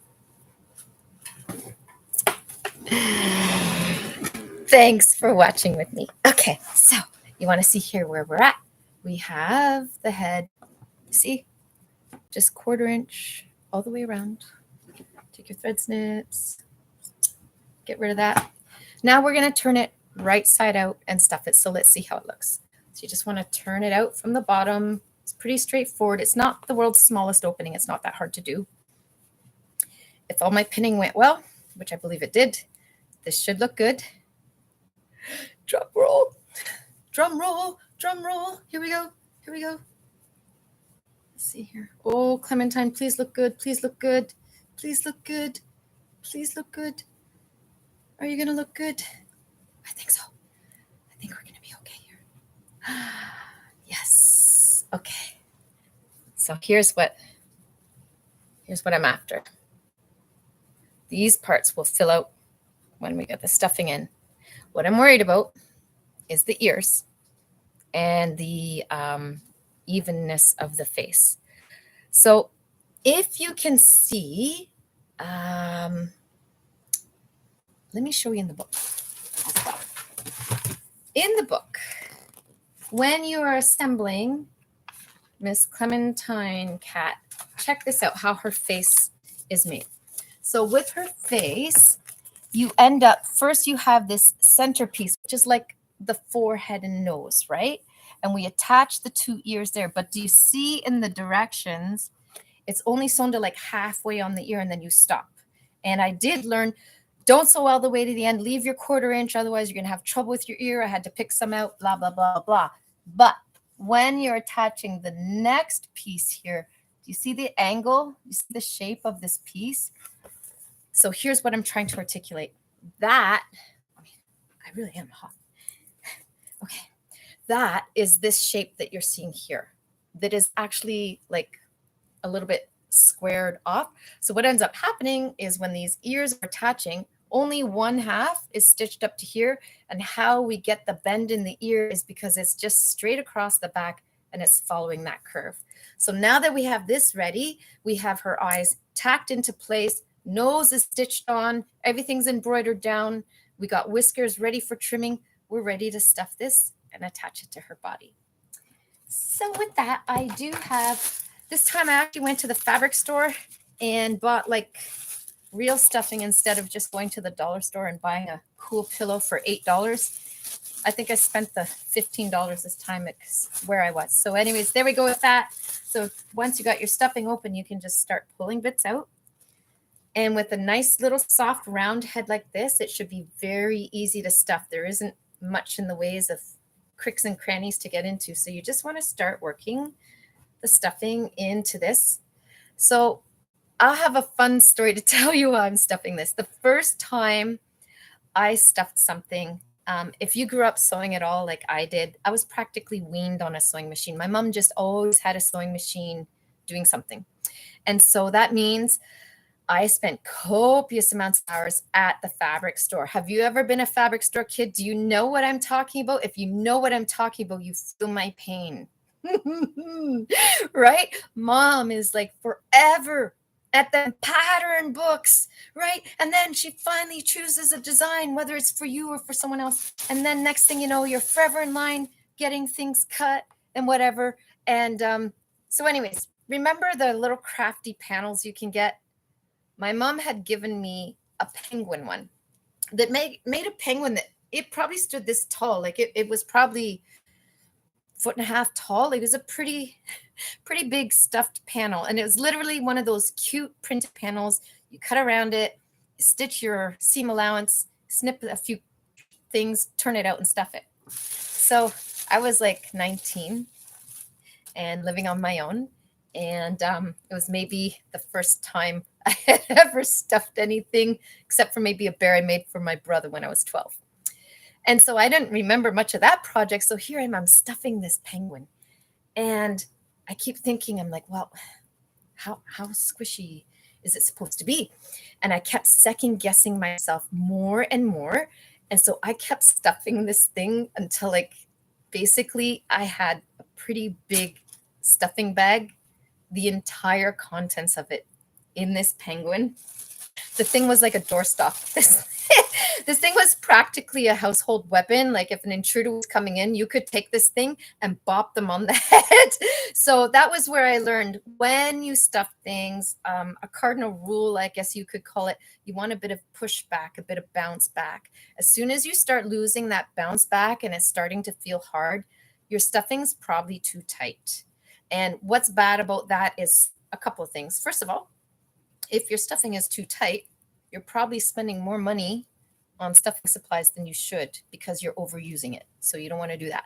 Thanks for watching with me. Okay, so you want to see here where we're at. We have the head, see, just 1/4 inch all the way around. Take your thread snips, get rid of that. Now we're going to turn it right side out and stuff it. So let's see how it looks. So you just want to turn it out from the bottom. It's pretty straightforward. It's not the world's smallest opening. It's not that hard to do. If all my pinning went well, which I believe it did, this should look good. Drum roll, drum roll, drum roll. Here we go. Here we go. Let's see here. Oh, Clementine, please look good. Please look good. Please look good. Please look good. Are you going to look good? I think so. I think we're going to be okay here. Yes. Okay. So here's what I'm after. These parts will fill out when we get the stuffing in. What I'm worried about is the ears and the evenness of the face. So if you can see, let me show you in the book as well. In the book, when you are assembling Miss Clementine cat, check this out, how her face is made. So with her face, you end up, first you have this centerpiece, which is like the forehead and nose, right? And we attach the 2 ears there. But do you see in the directions, it's only sewn to like halfway on the ear and then you stop. And I did learn Don't sew all the way to the end. Leave your 1/4 inch. Otherwise, you're going to have trouble with your ear. I had to pick some out, blah, blah, blah, blah. But when you're attaching the next piece here, do you see the angle? You see the shape of this piece? So here's what I'm trying to articulate. That, I really am hot. Okay. That is this shape that you're seeing here. That is actually like a little bit squared off. So what ends up happening is when these ears are attaching, only one half is stitched up to here. And how we get the bend in the ear is because it's just straight across the back and it's following that curve. So now that we have this ready, we have her eyes tacked into place, nose is stitched on, everything's embroidered down. We got whiskers ready for trimming. We're ready to stuff this and attach it to her body. So with that, I do have, this time I actually went to the fabric store and bought like real stuffing instead of just going to the dollar store and buying a cool pillow for $8. I think I spent the $15 this time. It's where I was. So anyways, there we go with that. So once you got your stuffing open, you can just start pulling bits out. And with a nice little soft round head like this, it should be very easy to stuff. There isn't much in the ways of cricks and crannies to get into. So you just want to start working the stuffing into this. So I'll have a fun story to tell you why I'm stuffing this. The first time I stuffed something, if you grew up sewing at all like I did, I was practically weaned on a sewing machine. My mom just always had a sewing machine doing something. And so that means I spent copious amounts of hours at the fabric store. Have you ever been a fabric store kid? Do you know what I'm talking about? If you know what I'm talking about, you feel my pain. Right? Mom is like forever at the pattern books, right? And then she finally chooses a design, whether it's for you or for someone else. And then next thing you know, you're forever in line getting things cut and whatever. And so anyways, remember the little crafty panels you can get? My mom had given me a penguin one that made a penguin that it probably stood this tall. Like it was probably 1.5 feet tall. It was a pretty big stuffed panel. And it was literally one of those cute printed panels. You cut around it, stitch your seam allowance, snip a few things, turn it out and stuff it. So I was like 19 and living on my own. And it was maybe the first time I had ever stuffed anything, except for maybe a bear I made for my brother when I was 12. And so I didn't remember much of that project. So here I'm stuffing this penguin. And I keep thinking, I'm like, well, how squishy is it supposed to be? And I kept second guessing myself more and more. And so I kept stuffing this thing until like basically I had a pretty big stuffing bag, the entire contents of it in this penguin. The thing was like a doorstop. This thing was practically a household weapon. Like if an intruder was coming in, you could take this thing and bop them on the head. So that was where I learned when you stuff things, a cardinal rule, I guess you could call it, you want a bit of pushback, a bit of bounce back. As soon as you start losing that bounce back and it's starting to feel hard, your stuffing's probably too tight. And what's bad about that is a couple of things. First of all, if your stuffing is too tight, you're probably spending more money on stuffing supplies than you should because you're overusing it. So you don't want to do that.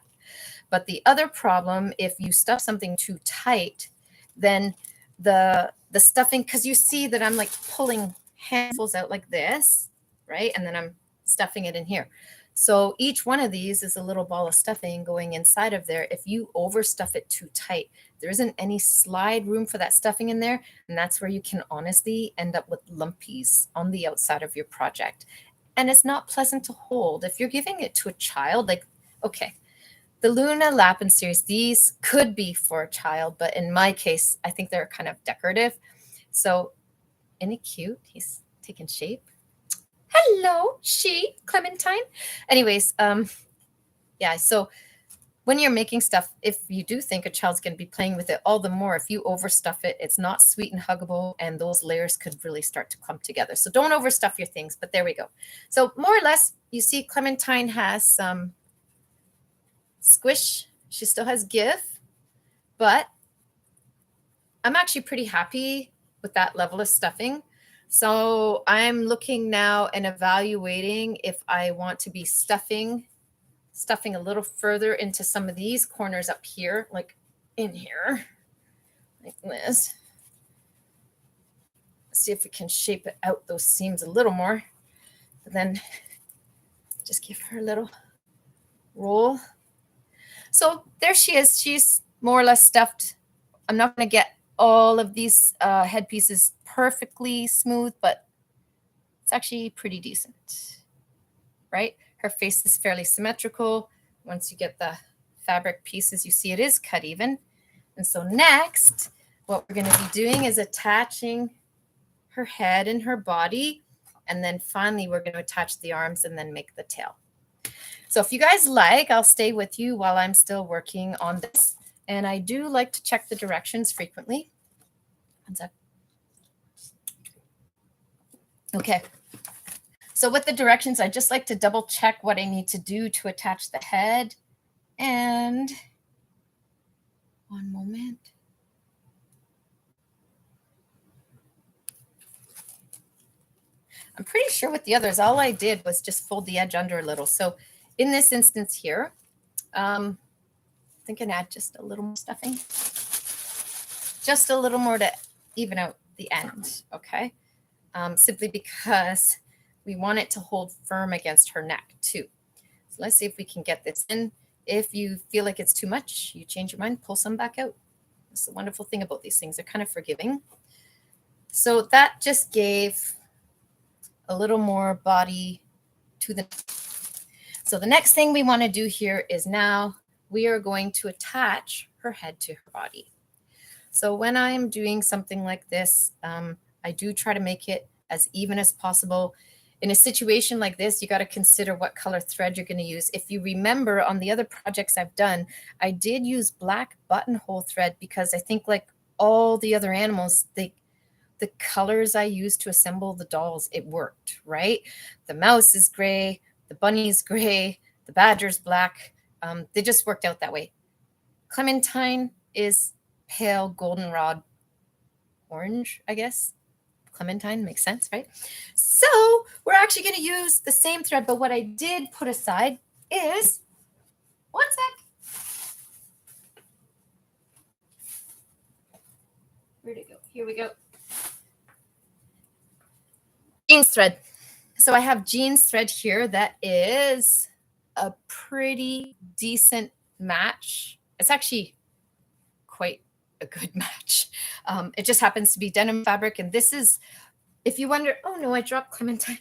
But the other problem, if you stuff something too tight, then the stuffing, because you see that I'm like pulling handfuls out like this, right? And then I'm stuffing it in here. So each one of these is a little ball of stuffing going inside of there. If you overstuff it too tight, there isn't any slide room for that stuffing in there. And that's where you can honestly end up with lumpies on the outside of your project. And it's not pleasant to hold. If you're giving it to a child, like, okay, the Luna Lapin series, these could be for a child, but in my case, I think they're kind of decorative. So isn't it cute? He's taking shape. Hello, Clementine. Anyways, yeah, so when you're making stuff, if you do think a child's going to be playing with it, all the more if you overstuff it, it's not sweet and huggable, and those layers could really start to clump together. So don't overstuff your things, but there we go. So more or less, you see Clementine has some squish. She still has give, but I'm actually pretty happy with that level of stuffing. So I'm looking now and evaluating if I want to be stuffing a little further into some of these corners up here, like in here, like this. See if we can shape it out, those seams a little more. And then just give her a little roll. So there she is. She's more or less stuffed. I'm not going to get all of these head pieces perfectly smooth, but it's actually pretty decent, right? Her face is fairly symmetrical. Once you get the fabric pieces, you see it is cut even. And so next, what we're going to be doing is attaching her head and her body. And then finally, we're going to attach the arms and then make the tail. So if you guys like, I'll stay with you while I'm still working on this. And I do like to check the directions frequently. One sec. Okay. So with the directions, I just like to double check what I need to do to attach the head. And one moment. I'm pretty sure with the others, all I did was just fold the edge under a little. So in this instance here, I think I can add just a little more stuffing. Just a little more to even out the end, okay? Simply because we want it to hold firm against her neck too. So let's see if we can get this in. If you feel like it's too much, you change your mind, pull some back out. That's the wonderful thing about these things. They're kind of forgiving. So that just gave a little more body to the. So the next thing we want to do here is now we are going to attach her head to her body. So when I'm doing something like this, I do try to make it as even as possible. In a situation like this, you got to consider what color thread you're going to use. If you remember on the other projects I've done, I did use black buttonhole thread because I think like all the other animals, the colors I used to assemble the dolls, it worked, right? The mouse is gray, the bunny is gray, the badger's black. They just worked out that way. Clementine is pale goldenrod orange, I guess. Clementine makes sense, right? So we're actually going to use the same thread, but what I did put aside is, one sec. Where'd it go? Here we go. Jeans thread. So I have jeans thread here that is a pretty decent match. It's actually quite a good match. It just happens to be denim fabric. And this is, if you wonder, oh no, I dropped Clementine.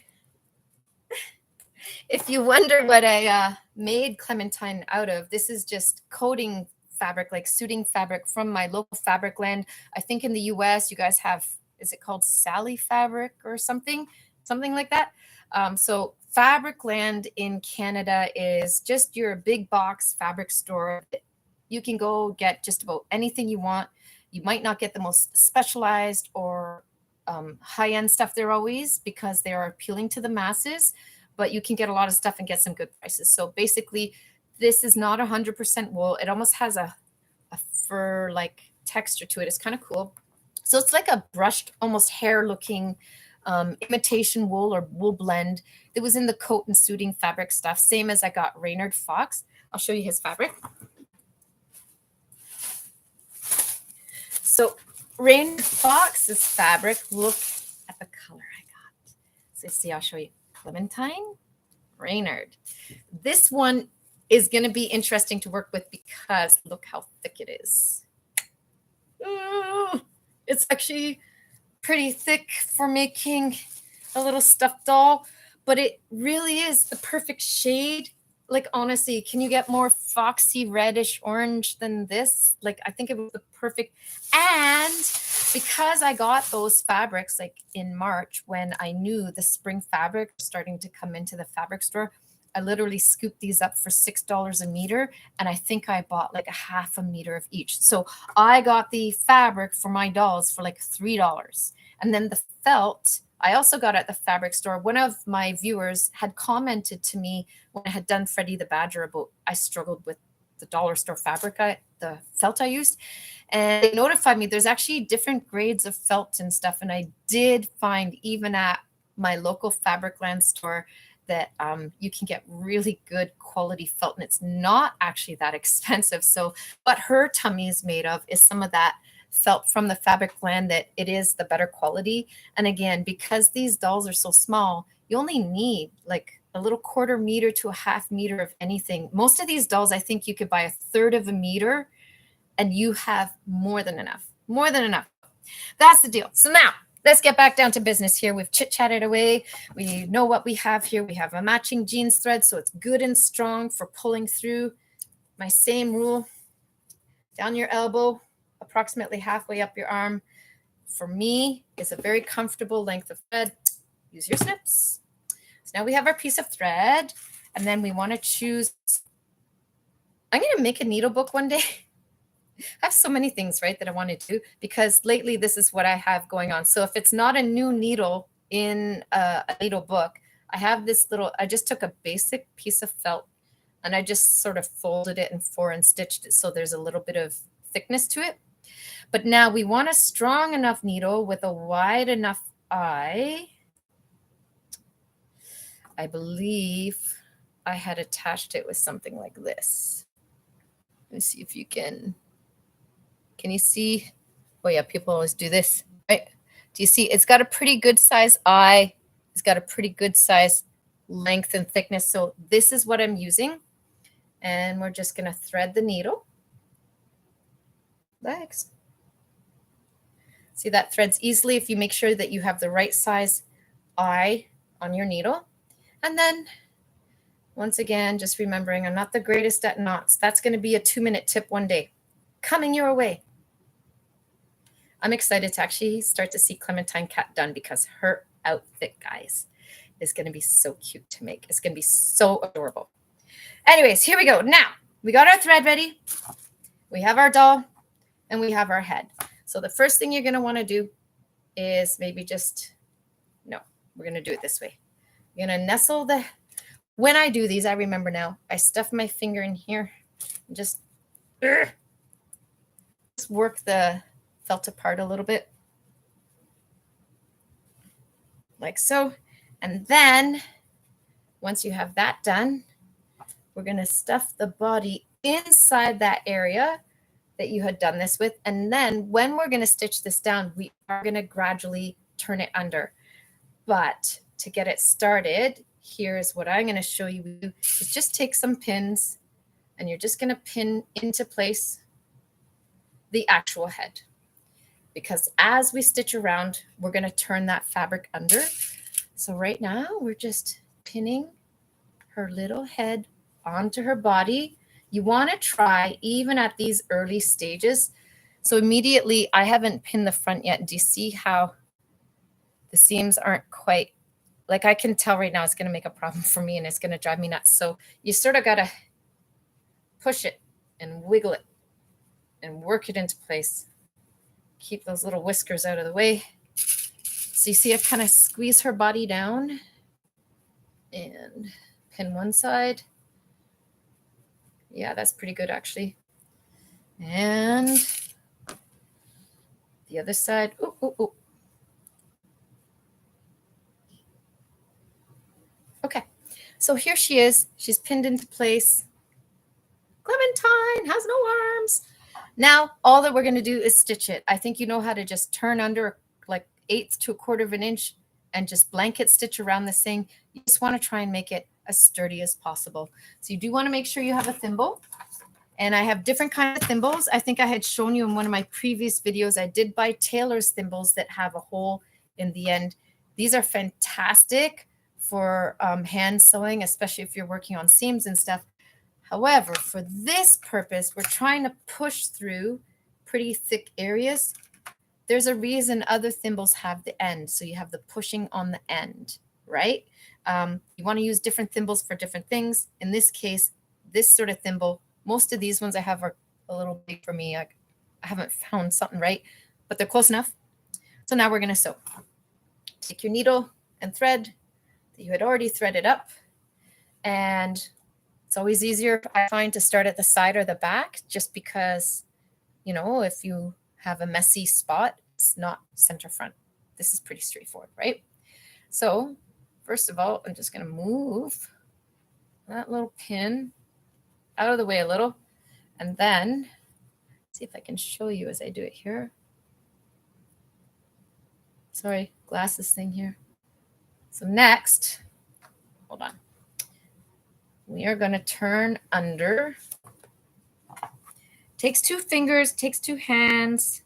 If you wonder what I made Clementine out of, this is just coating fabric, like suiting fabric from my local fabric land. I think in the US, you guys have, is it called Sally Fabric or something like that? So Fabric Land in Canada is just your big box fabric store. You can go get just about anything you want. You might not get the most specialized or high-end stuff there always because they are appealing to the masses, but you can get a lot of stuff and get some good prices. So basically, this is not 100% wool. It almost has a fur-like texture to it. It's kind of cool. So it's like a brushed, almost hair-looking imitation wool or wool blend. It was in the coat and suiting fabric stuff, same as I got Reynard Fox. I'll show you his fabric. So Reynard Fox's fabric, look at the color I got. So see, I'll show you. Clementine, Reynard. This one is going to be interesting to work with because look how thick it is. It's actually pretty thick for making a little stuffed doll, but it really is the perfect shade. Like, honestly, can you get more foxy reddish orange than this? Like, I think it was the perfect. And because I got those fabrics like in March when I knew the spring fabric was starting to come into the fabric store, I literally scooped these up for $6 a meter. And I think I bought like a half a meter of each. So I got the fabric for my dolls for like $3. And then the felt, I also got at the fabric store. One of my viewers had commented to me when I had done Freddie the Badger about I struggled with the dollar store fabric the felt I used, and they notified me there's actually different grades of felt and stuff. And I did find, even at my local Fabricland store, that you can get really good quality felt, and it's not actually that expensive. So what her tummy is made of is some of that felt from the Fabricland, that it is the better quality. And again, because these dolls are so small, you only need like a little 1/4 meter to a 1/2 meter of anything. Most of these dolls, I think you could buy 1/3 of a meter and you have more than enough. More than enough. That's the deal. So now let's get back down to business here. We've chit-chatted away. We know what we have here. We have a matching jeans thread, so it's good and strong for pulling through. My same rule, down your elbow, approximately halfway up your arm. For me, is a very comfortable length of thread. Use your snips. So now we have our piece of thread, and then we want to choose. I'm going to make a needle book one day. I have so many things, right, that I want to do, because lately this is what I have going on. So if it's not a new needle in a needle book, I have this little, I just took a basic piece of felt and I just sort of folded it in 4 and stitched it so there's a little bit of thickness to it. But now we want a strong enough needle with a wide enough eye. I believe I had attached it with something like this. Let me see if you can you see? Oh yeah, people always do this, right? Do you see? It's got a pretty good size eye. It's got a pretty good size length and thickness. So this is what I'm using. And we're just going to thread the needle. Legs. See, that threads easily if you make sure that you have the right size eye on your needle. And then once again, just remembering I'm not the greatest at knots. That's going to be a 2-minute tip one day coming your way. I'm excited to actually start to see Clementine cat done, because her outfit, guys, is going to be so cute to make. It's going to be so adorable. Anyways, here we go. Now, we got our thread ready. We have our doll, and we have our head. So the first thing you're going to want to do is maybe just, no, we're going to do it this way. You're going to nestle the, when I do these, I remember now, I stuff my finger in here and just work the felt apart a little bit, like so. And then once you have that done, we're going to stuff the body inside that area that you had done this with. And then when we're going to stitch this down, we are going to gradually turn it under. But to get it started, here's what I'm going to show you. Is just take some pins, and you're just going to pin into place the actual head. Because as we stitch around, we're going to turn that fabric under. So right now, we're just pinning her little head onto her body. You want to try, even at these early stages. So immediately, I haven't pinned the front yet. Do you see how the seams aren't quite, like I can tell right now it's going to make a problem for me and it's going to drive me nuts. So you sort of got to push it and wiggle it and work it into place. Keep those little whiskers out of the way. So you see I kind of squeeze her body down and pin one side. Yeah, that's pretty good actually. And the other side. Ooh, ooh, ooh. Okay, so here she is. She's pinned into place. Clementine has no arms. Now, all that we're going to do is stitch it. I think you know how to just turn under like 1/8 to 1/4 of an inch and just blanket stitch around this thing. You just want to try and make it as sturdy as possible. So you do want to make sure you have a thimble. And I have different kinds of thimbles. I think I had shown you in one of my previous videos. I did buy Taylor's thimbles that have a hole in the end. These are fantastic for hand sewing, especially if you're working on seams and stuff. However, for this purpose, we're trying to push through pretty thick areas. There's a reason other thimbles have the end. So you have the pushing on the end, right? You want to use different thimbles for different things. In this case, this sort of thimble, most of these ones I have are a little big for me. I haven't found something right, but they're close enough. So now we're going to sew. Take your needle and thread that you had already threaded up. And It's always easier, I find, to start at the side or the back, just because, you know, if you have a messy spot, it's not center front. This is pretty straightforward, right? So first of all, I'm just going to move that little pin out of the way a little, and then see if I can show you as I do it here. Sorry, glasses thing here. So next, hold on. We are going to turn under. Takes 2 fingers, takes 2 hands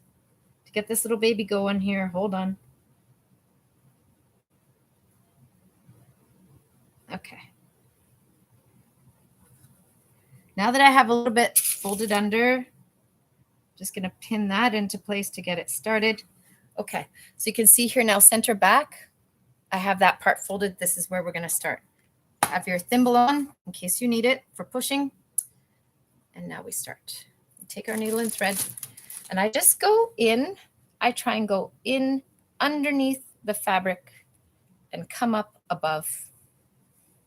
to get this little baby going here. Hold on. Okay. Now that I have a little bit folded under, I'm just going to pin that into place to get it started. Okay, so you can see here now, center back, I have that part folded. This is where we're going to start. Have your thimble on in case you need it for pushing. And now we start. We take our needle and thread, and I just go in. I try and go in underneath the fabric and come up above,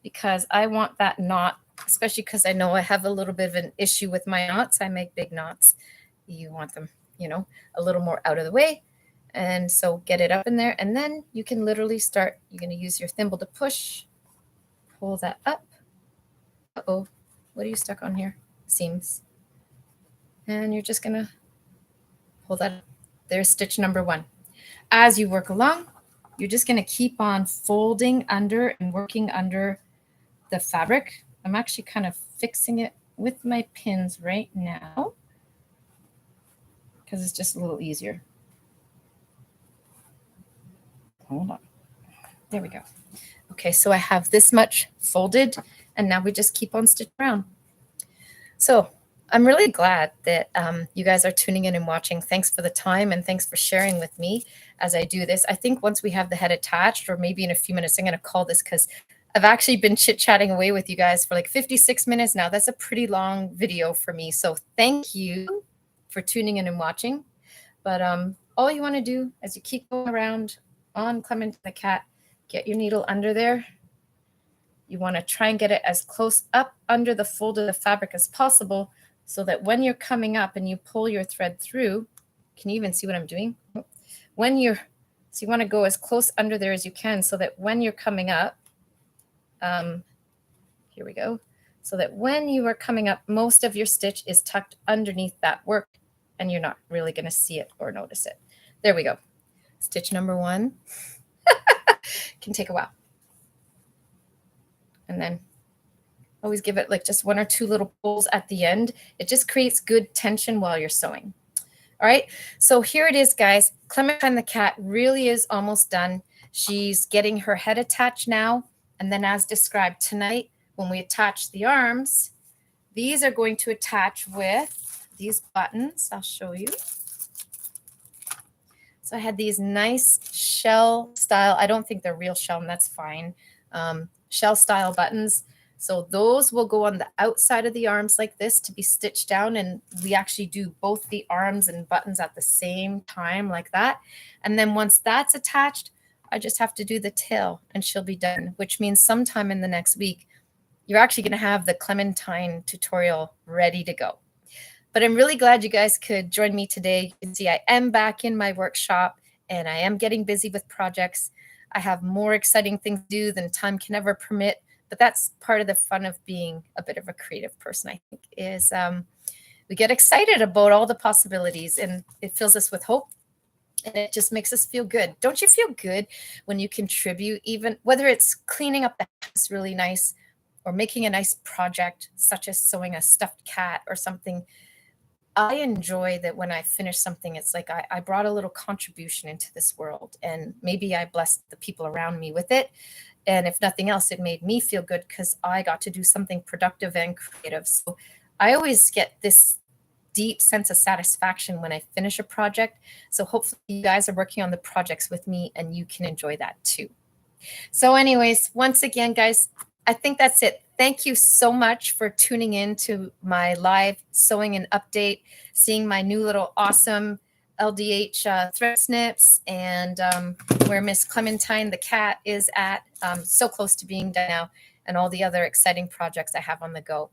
because I want that knot, especially because I know I have a little bit of an issue with my knots. I make big knots. You want them, you know, a little more out of the way. And so get it up in there, and then you can literally start. You're going to use your thimble to push, pull that up. Uh-oh, what are you stuck on here? Seams. And you're just going to pull that up. There's stitch number 1. As you work along, you're just going to keep on folding under and working under the fabric. I'm actually kind of fixing it with my pins right now because it's just a little easier. Hold on. There we go. Okay, so I have this much folded, and now we just keep on stitching around. So I'm really glad that you guys are tuning in and watching. Thanks for the time, and thanks for sharing with me as I do this. I think once we have the head attached, or maybe in a few minutes, I'm going to call this, because I've actually been chit-chatting away with you guys for like 56 minutes now. That's a pretty long video for me. So thank you for tuning in and watching. But all you want to do as you keep going around on Clementine the cat, get your needle under there. You want to try and get it as close up under the fold of the fabric as possible, so that when you're coming up and you pull your thread through, can you even see what I'm doing? So you want to go as close under there as you can, so that when you're coming up, here we go, so that when you are coming up, most of your stitch is tucked underneath that work, and you're not really going to see it or notice it. There we go. Stitch number 1 can take a while. And then always give it like just 1 or 2 little pulls at the end. It just creates good tension while you're sewing. All right, so here it is, guys. Clementine the cat really is almost done. She's getting her head attached now. And then as described tonight, when we attach the arms, these are going to attach with these buttons. I'll show you. So I had these nice shell style. I don't think they're real shell, and that's fine. Shell style buttons. So those will go on the outside of the arms like this to be stitched down. And we actually do both the arms and buttons at the same time like that. And then once that's attached, I just have to do the tail and she'll be done, which means sometime in the next week, you're actually going to have the Clementine tutorial ready to go. But I'm really glad you guys could join me today. You can see I am back in my workshop, and I am getting busy with projects. I have more exciting things to do than time can ever permit. But that's part of the fun of being a bit of a creative person, I think, is we get excited about all the possibilities, and it fills us with hope, and it just makes us feel good. Don't you feel good when you contribute, even whether it's cleaning up the house really nice or making a nice project such as sewing a stuffed cat or something? I enjoy that when I finish something, it's like I brought a little contribution into this world, and maybe I blessed the people around me with it. And if nothing else, it made me feel good because I got to do something productive and creative. So I always get this deep sense of satisfaction when I finish a project. So hopefully you guys are working on the projects with me and you can enjoy that too. So anyways, once again, guys, I think that's it. Thank you so much for tuning in to my live sewing and update, seeing my new little awesome LDH thread snips, and where Miss Clementine the cat is at. So close to being done now. and all the other exciting projects I have on the go.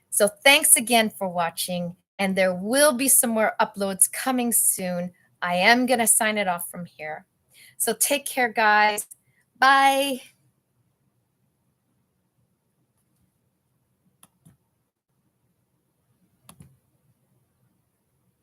So thanks again for watching, and there will be some more uploads coming soon. I am going to sign it off from here. So take care, guys. Bye.